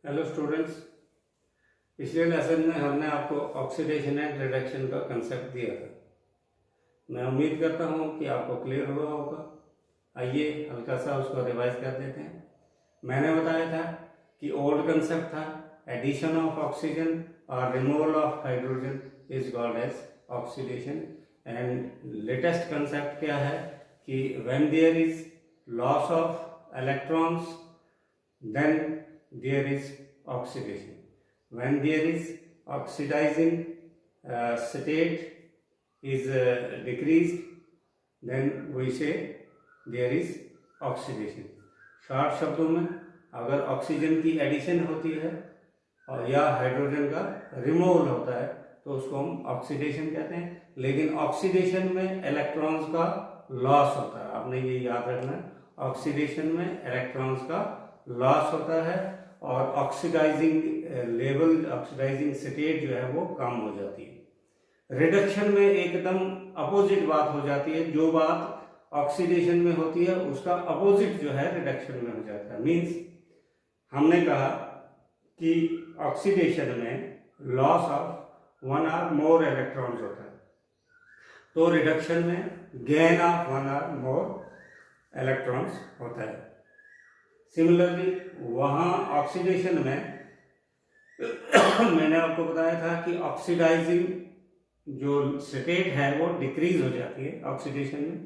Hello students, पिछले lesson में हमने आपको ऑक्सीडेशन एंड रिडक्शन का कंसेप्ट दिया था। मैं उम्मीद करता हूँ कि आपको क्लियर हुआ होगा। आइए हल्का सा उसको रिवाइज कर देते हैं। मैंने बताया था कि ओल्ड कंसेप्ट था एडिशन ऑफ ऑक्सीजन और removal of hydrogen is called as oxidation. And latest concept क्या है कि when there is loss of electrons then there is oxidation. When there is oxidizing state is decreased, then we say there is oxidation. Short शब्दों में अगर oxygen की addition होती है और या हाइड्रोजन का रिमूवल होता है तो उसको हम ऑक्सीडेशन कहते हैं। लेकिन ऑक्सीडेशन में इलेक्ट्रॉन्स का लॉस होता है, आपने ये याद रखना है। ऑक्सीडेशन में इलेक्ट्रॉन्स का लॉस होता है और ऑक्सीडाइजिंग लेवल, ऑक्सीडाइजिंग स्टेट जो है वो कम हो जाती है। रिडक्शन में एकदम अपोजिट बात हो जाती है। जो बात ऑक्सीडेशन में होती है उसका अपोजिट जो है रिडक्शन में हो जाता है। मींस हमने कहा कि ऑक्सीडेशन में loss of one or more electrons होता है, तो रिडक्शन में gain of one or more electrons होता है। सिमिलरली वहाँ ऑक्सीडेशन में मैंने आपको बताया था कि ऑक्सीडाइजिंग जो स्टेट है वो डिक्रीज हो जाती है ऑक्सीडेशन में,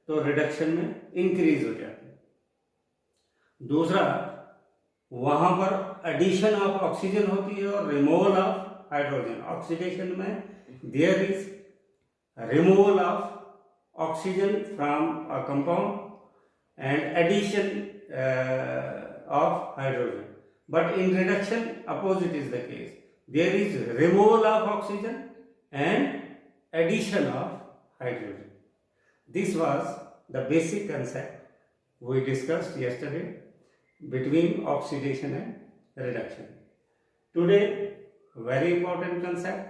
तो रिडक्शन में इंक्रीज हो जाती है। दूसरा, वहाँ पर एडिशन ऑफ ऑक्सीजन होती है और रिमूवल ऑफ हाइड्रोजन। ऑक्सीडेशन में there is removal of oxygen from a compound and addition of hydrogen, but in reduction opposite is the case. There is removal of oxygen and addition of hydrogen. This was the basic concept we discussed yesterday between oxidation and reduction. Today very important concept,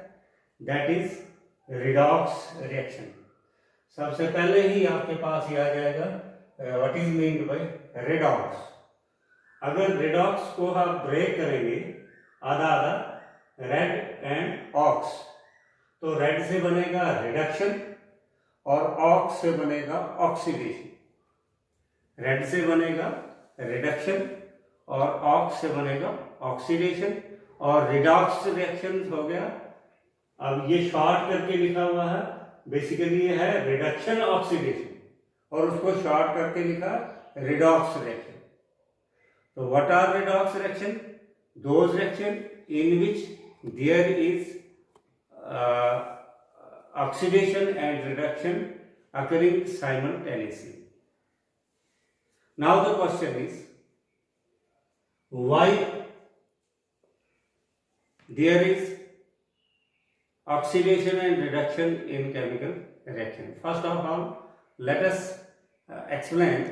that is redox reaction. सबसे पहले ही आपके पास ही आ जाएगा what is meant by redox. अगर redox को आप break करेंगे आधा आधा रेड एंड ऑक्स, तो रेड से बनेगा रिडक्शन और ऑक्स से बनेगा ऑक्सीडेशन। रेड से बनेगा रिडक्शन और ऑक्स से बनेगा ऑक्सीडेशन, और रिडॉक्स रिएक्शन हो गया। अब ये शॉर्ट करके लिखा हुआ है, बेसिकली ये है रिडक्शन ऑक्सीडेशन, और उसको शॉर्ट करके लिखा रिडॉक्स रिएक्शन। तो what are redox reaction? Those reaction in which there is oxidation and reduction occurring simultaneously. Now the question is, why there is oxidation and reduction in chemical reaction? First of all, let us explain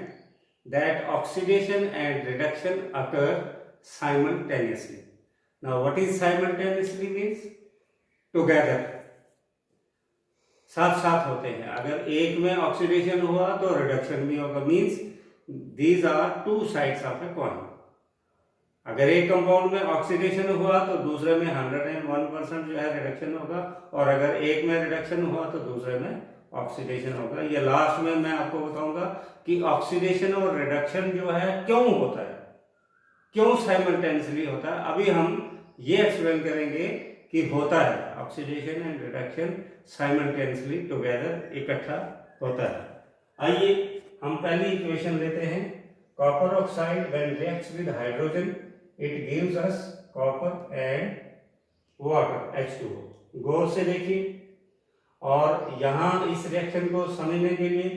that oxidation and reduction occur simultaneously. Now what is simultaneously means? Together, साथ साथ होते हैं। अगर एक में oxidation हुआ तो reduction भी होगा। Means these are two sides of a coin. अगर एक कंपाउंड में ऑक्सीडेशन हुआ तो दूसरे में 101% जो है रिडक्शन होगा, और अगर एक में रिडक्शन हुआ तो दूसरे में ऑक्सीडेशन होगा। ये लास्ट में मैं आपको बताऊंगा कि ऑक्सीडेशन और रिडक्शन जो है क्यों होता है, क्यों साइमल्टेनियसली होता है। अभी हम ये एक्सप्लेन करेंगे कि होता है oxidation and reduction simultaneously together, इकट्ठा होता है। आइए हम पहली इक्वेशन लेते हैं। Copper oxide when reacts with hydrogen it gives us copper and water H2O। गौर से देखिए, और यहाँ इस रिएक्शन को समझने के लिए,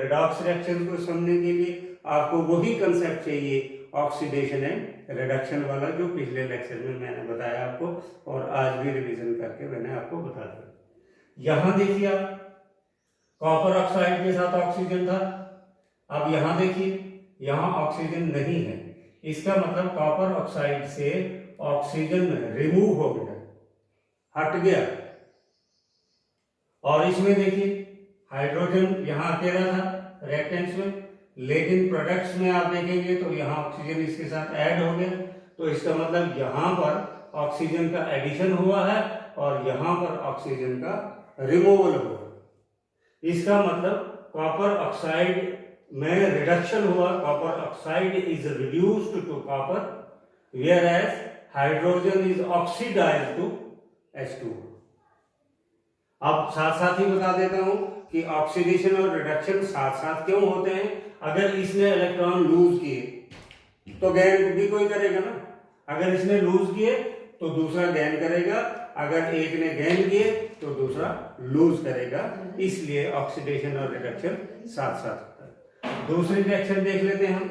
रिडॉक्स रिएक्शन को समझने के लिए आपको वही कंसेप्ट चाहिए ऑक्सीडेशन एंड रिडक्शन वाला, जो पिछले लेक्चर में मैंने बताया आपको, और आज भी रिवीजन करके मैंने आपको बता दिया। यहाँ देखिए, आप कॉपर ऑक्साइड के साथ ऑक्सीजन था। अब यहाँ देखिए, यहाँ ऑक्सीजन नहीं है। इसका मतलब कॉपर ऑक्साइड से ऑक्सीजन रिमूव हो गया, हट गया। और इसमें देखिए हाइड्रोजन यहाँ अकेला था रिएक्टेंट्स में, लेकिन प्रोडक्ट्स में आप देखेंगे तो यहाँ ऑक्सीजन इसके साथ ऐड हो गया, तो इसका मतलब यहाँ पर ऑक्सीजन का एडिशन हुआ है और यहाँ पर ऑक्सीजन का रिमूवल हुआ। इसका मतलब कॉपर ऑक्साइड में रिडक्शन हुआ, copper oxide is reduced to copper, whereas hydrogen is oxidised to H2। अब साथ साथ ही बता देता हूं कि ऑक्सीडेशन और रिडक्शन साथ साथ क्यों होते हैं। अगर इसने इलेक्ट्रॉन लूज किए तो गेन भी कोई करेगा ना, अगर इसने लूज किए तो दूसरा गेन करेगा, अगर एक ने गेन किए तो दूसरा लूज करेगा, इसलिए ऑक्सीडेशन और रिडक्शन साथ साथ होता है। दूसरी रिएक्शन देख लेते हैं हम।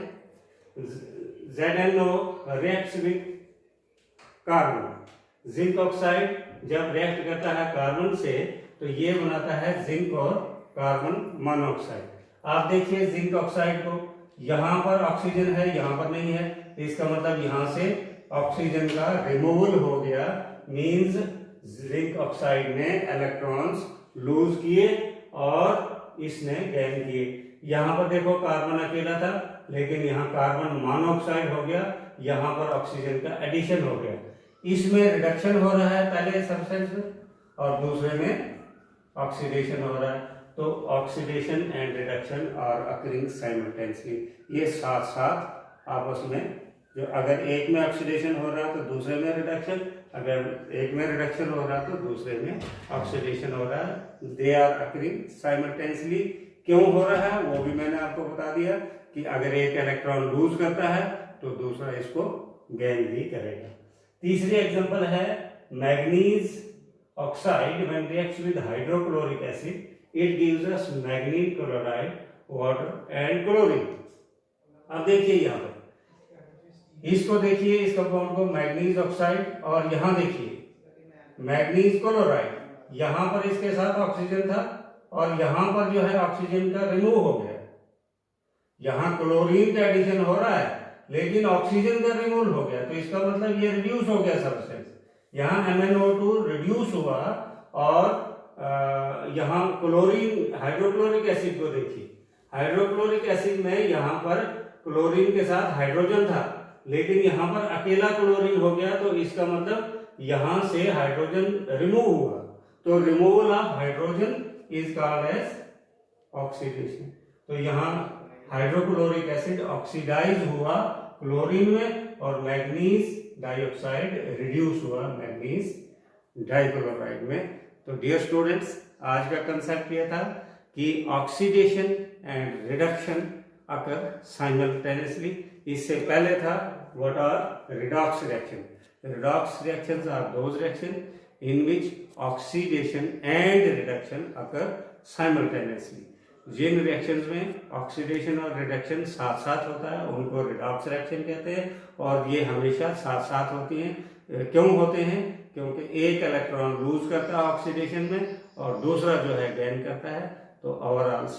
ZnO reacts with carbon. Zinc oxide जब रिएक्ट करता है कार्बन से तो ये बनाता है जिंक और कार्बन मोनोऑक्साइड। आप देखिए जिंक ऑक्साइड को, यहां पर ऑक्सीजन है, यहां पर नहीं है, इसका मतलब यहां से ऑक्सीजन का रिमूवल हो गया, मींस जिंक ऑक्साइड ने इलेक्ट्रॉन्स लूज किए और इसने गेन किए। यहां पर देखो कार्बन अकेला था, लेकिन यहाँ कार्बन मोनोऑक्साइड हो गया, यहाँ पर ऑक्सीजन का एडिशन हो गया। इसमें रिडक्शन हो रहा है पहले सब्सटेंस में और दूसरे में ऑक्सीडेशन हो रहा है। तो oxidation and reduction are occurring simultaneously, ये साथ साथ आपस में, जो अगर एक में ऑक्सीडेशन हो रहा है तो दूसरे में रिडक्शन, अगर एक में रिडक्शन हो रहा है तो दूसरे में ऑक्सीडेशन हो रहा है। They are occurring simultaneously. क्यों हो रहा है वो भी मैंने आपको बता दिया कि अगर एक इलेक्ट्रॉन लूज करता है तो दूसरा इसको गेन भी करेगा। तीसरी एग्जांपल है manganese oxide when reacts with hydrochloric acid it gives us manganese chloride water and chlorine. अब देखिए यहाँ पर, इसको देखिए, इस कंपाउंड को मैग्नीज ऑक्साइड, और यहाँ देखिए मैग्नीज क्लोराइड, यहाँ पर इसके साथ ऑक्सीजन था और यहाँ पर जो है ऑक्सीजन का रिमूव हो गया। यहाँ क्लोरीन का एडिशन हो रहा है लेकिन ऑक्सीजन का रिमूव हो गया, तो इसका मतलब ये रिड्यूस हो गया सब्सटेंस। यहाँ MnO2 रिड्यूस हुआ और यहाँ क्लोरीन, हाइड्रोक्लोरिक एसिड को देखिए, हाइड्रोक्लोरिक एसिड में यहाँ पर क्लोरीन के साथ हाइड्रोजन था लेकिन यहाँ पर अकेला क्लोरीन हो गया, तो इसका मतलब यहाँ से हाइड्रोजन रिमूव हुआ। तो removal of hydrogen is called as oxidation. तो यहाँ हाइड्रोक्लोरिक एसिड ऑक्सीडाइज हुआ क्लोरीन में और मैग्नीज डाइऑक्साइड रिड्यूस हुआ मैग्नीज डाइक्लोराइड में। तो डियर स्टूडेंट्स, आज का कंसेप्ट यह था कि oxidation and reduction occur simultaneously. इससे पहले था what are redox reaction. Redox reactions are those reaction in which oxidation and reduction occur simultaneously. जिन रिएक्शंस में ऑक्सीडेशन और रिडक्शन साथ साथ होता है उनको रिडॉक्स रिएक्शन कहते हैं, और ये हमेशा साथ साथ होती हैं। क्यों होते हैं? क्योंकि एक इलेक्ट्रॉन लूज करता है ऑक्सीडेशन में और दूसरा जो है गेन करता है, तो ओवरऑल